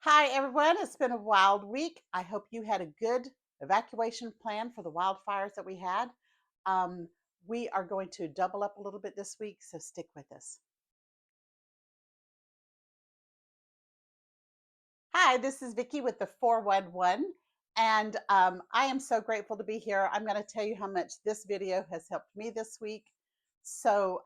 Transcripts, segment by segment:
Hi, everyone. It's been a wild week. I hope you had a good evacuation plan for the wildfires that we had. Um, we are going to double up a little bit this week, so stick with us. Hi, this is Vicki with the 411, and I am so grateful to be here. I'm going to tell you how much this video has helped me this week. So,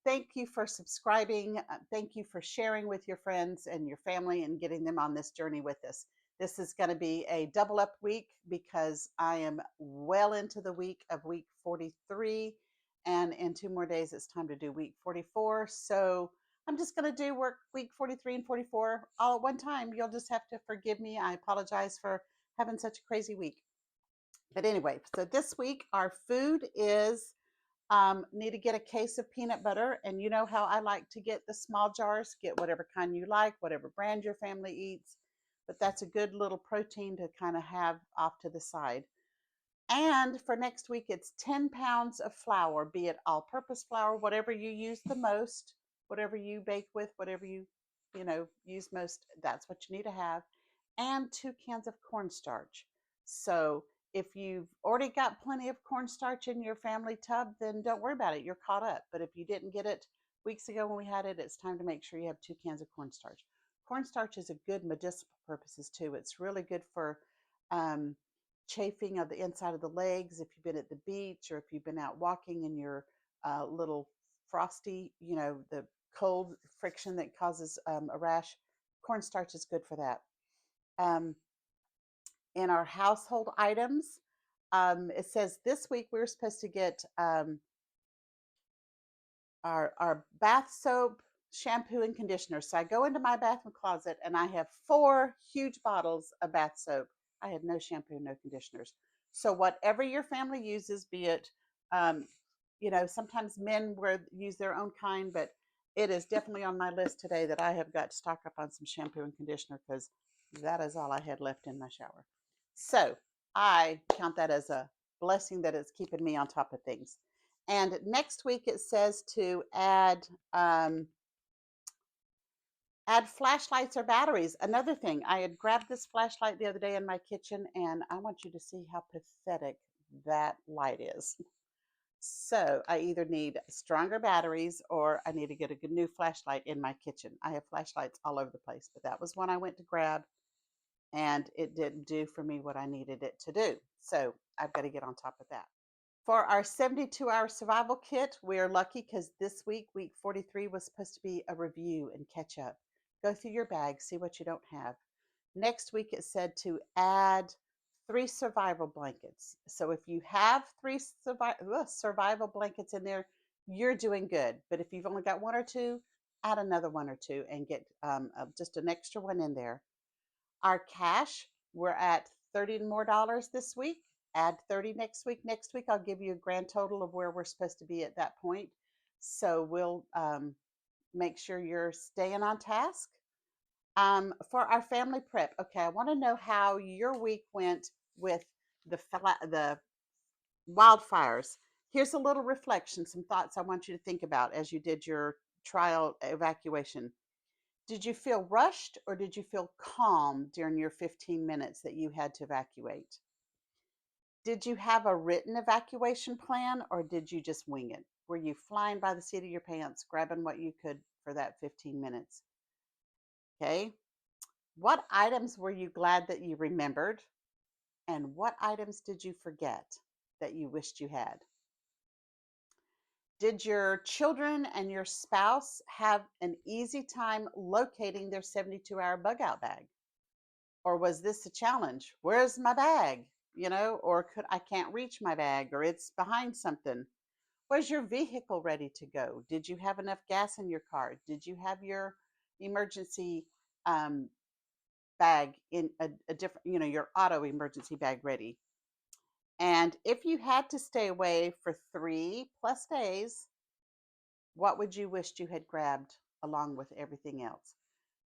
thank you for subscribing. Thank you for sharing with your friends and your family and getting them on this journey with us. This is going to be a double up week because I am well into the week of week 43, and in 2 more days, it's time to do week 44. So, I'm just going to do work week 43 and 44 all at one time. You'll just have to forgive me. I apologize for having such a crazy week. But anyway, so this week our food is need to get a case of peanut butter. And you know how I like to get the small jars, get whatever kind you like, whatever brand your family eats. But that's a good little protein to kind of have off to the side. And for next week, it's 10 pounds of flour, be it all purpose flour, whatever you use the most, whatever you bake with, whatever you use most, that's what you need to have. And 2 cans of cornstarch. So if you've already got plenty of cornstarch in your family tub, then don't worry about it. You're caught up. But if you didn't get it weeks ago when we had it, it's time to make sure you have 2 cans of cornstarch. Cornstarch is a good medicinal purposes too. It's really good for um, chafing of the inside of the legs if you've been at the beach or if you've been out walking in your little frosty, the cold friction that causes a rash. Cornstarch is good for that. Um, in our household items, it says this week we were supposed to get our bath soap, shampoo, and conditioner. So I go into my bathroom closet and I have 4 huge bottles of bath soap. I had no shampoo, no conditioners. So whatever your family uses, be it, um, sometimes men use their own kind, but it is definitely on my list today that I have got to stock up on some shampoo and conditioner because that is all I had left in my shower. So I count that as a blessing that it's keeping me on top of things. And next week it says to add flashlights or batteries. Another thing, I had grabbed this flashlight the other day in my kitchen, and I want you to see how pathetic that light is. So I either need stronger batteries or I need to get a good new flashlight in my kitchen. I have flashlights all over the place, but that was one I went to grab, and it didn't do for me what I needed it to do. So I've got to get on top of that. For our 72-hour survival kit, we are lucky because this week, week 43, was supposed to be a review and catch up. Go through your bag, see what you don't have. Next week, it said to add 3 survival blankets. So if you have 3 survival blankets in there, you're doing good. But if you've only got 1 or 2, add another 1 or 2 and get just an extra one in there. Our cash, we're at $30 more this week. Add 30 next week. Next week, I'll give you a grand total of where we're supposed to be at that point. So we'll make sure you're staying on task. For our family prep, okay, I want to know how your week went with the wildfires. Here's a little reflection, some thoughts I want you to think about as you did your trial evacuation. Did you feel rushed or did you feel calm during your 15 minutes that you had to evacuate? Did you have a written evacuation plan or did you just wing it? Were you flying by the seat of your pants, grabbing what you could for that 15 minutes? Okay. What items were you glad that you remembered? And what items did you forget that you wished you had? Did your children and your spouse have an easy time locating their 72-hour bug out bag? Or was this a challenge? Where's my bag? Or I can't reach my bag, or it's behind something. Was your vehicle ready to go? Did you have enough gas in your car? Did you have your emergency um, bag in a different, your auto emergency bag ready? And if you had to stay away for 3+ days, what would you wish you had grabbed along with everything else?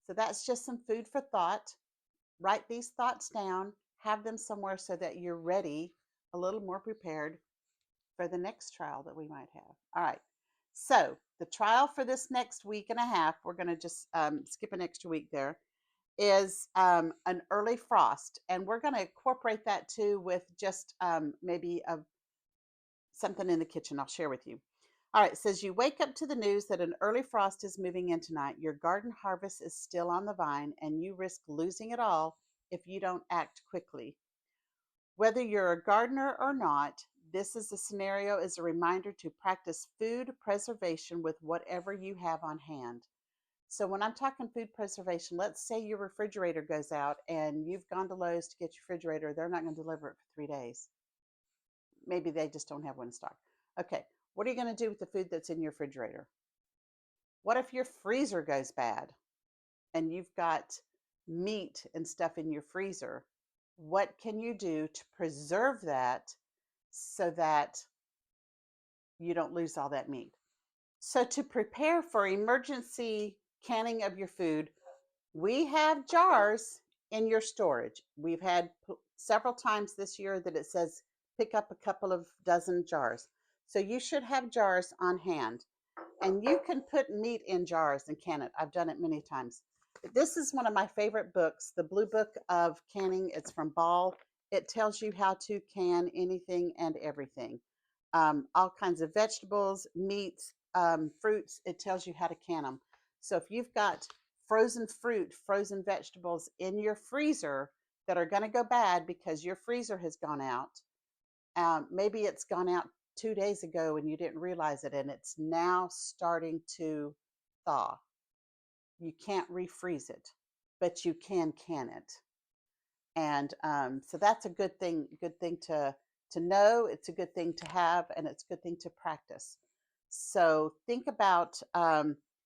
So that's just some food for thought. Write these thoughts down, have them somewhere so that you're ready, a little more prepared for the next trial that we might have. All right. So the trial for this next week and a half, we're going to just skip an extra week there, is an early frost, and we're going to incorporate that too with just maybe something in the kitchen I'll share with you. All right, it says you wake up to the news that an early frost is moving in tonight. Your garden harvest is still on the vine, and you risk losing it all if you don't act quickly. Whether you're a gardener or not, this is a scenario is a reminder to practice food preservation with whatever you have on hand. So when I'm talking food preservation, let's say your refrigerator goes out and you've gone to Lowe's to get your refrigerator. They're not going to deliver it for 3 days. Maybe they just don't have one in stock. Okay, what are you going to do with the food that's in your refrigerator? What if your freezer goes bad and you've got meat and stuff in your freezer? What can you do to preserve that so that you don't lose all that meat? So, to prepare for emergency canning of your food, we have jars in your storage. We've had several times this year that it says pick up a couple of dozen jars. So you should have jars on hand. And you can put meat in jars and can it. I've done it many times. This is one of my favorite books, the Blue Book of Canning. It's from Ball. It tells you how to can anything and everything. All kinds of vegetables, meats, fruits. It tells you how to can them. So if you've got frozen fruit, frozen vegetables in your freezer that are going to go bad because your freezer has gone out, maybe it's gone out 2 days ago and you didn't realize it, and it's now starting to thaw. You can't refreeze it, but you can it. And so that's a good thing to know. It's a good thing to have, and it's a good thing to practice. So think about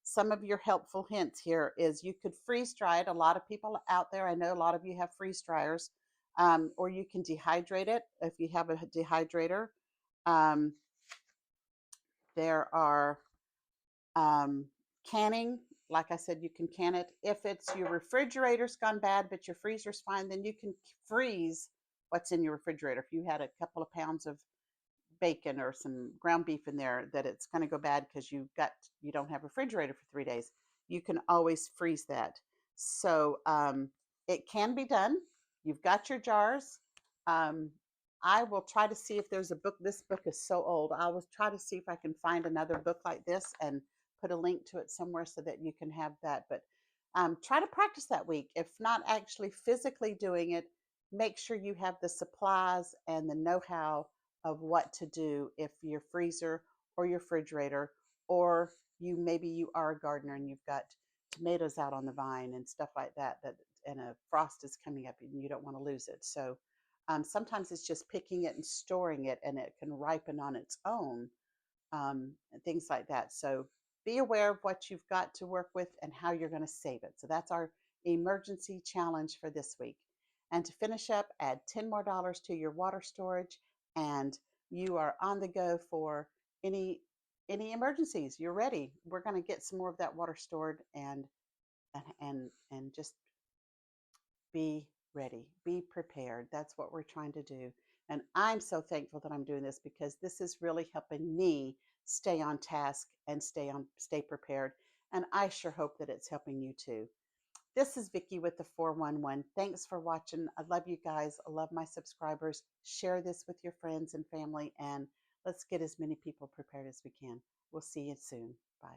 some of your helpful hints here is you could freeze dry it. A lot of people out there, I know a lot of you have freeze dryers, or you can dehydrate it if you have a dehydrator. Um, there are um, canning. Like I said, you can can it. If it's your refrigerator's gone bad, but your freezer's fine, then you can freeze what's in your refrigerator. If you had a couple of pounds of bacon or some ground beef in there that it's going to go bad because you don't have a refrigerator for 3 days, you can always freeze that. So it can be done. You've got your jars. um, I will try to see if there's a book. This book is so old. I will try to see if I can find another book like this and put a link to it somewhere so that you can have that. But try to practice that week. If not actually physically doing it, make sure you have the supplies and the know-how of what to do if your freezer or your refrigerator, or maybe you are a gardener and you've got tomatoes out on the vine and stuff like that, and a frost is coming up and you don't want to lose it. So sometimes it's just picking it and storing it, and it can ripen on its own, and things like that. So be aware of what you've got to work with and how you're going to save it. So that's our emergency challenge for this week. And to finish up, add $10 more to your water storage, and you are on the go for any emergencies. You're ready. We're going to get some more of that water stored, and just be ready, be prepared. That's what we're trying to do. And I'm so thankful that I'm doing this because this is really helping me stay on task and stay prepared. And I sure hope that it's helping you too. This is Vicki with the 411. Thanks for watching. I love you guys. I love my subscribers. Share this with your friends and family, and let's get as many people prepared as we can. We'll see you soon. Bye.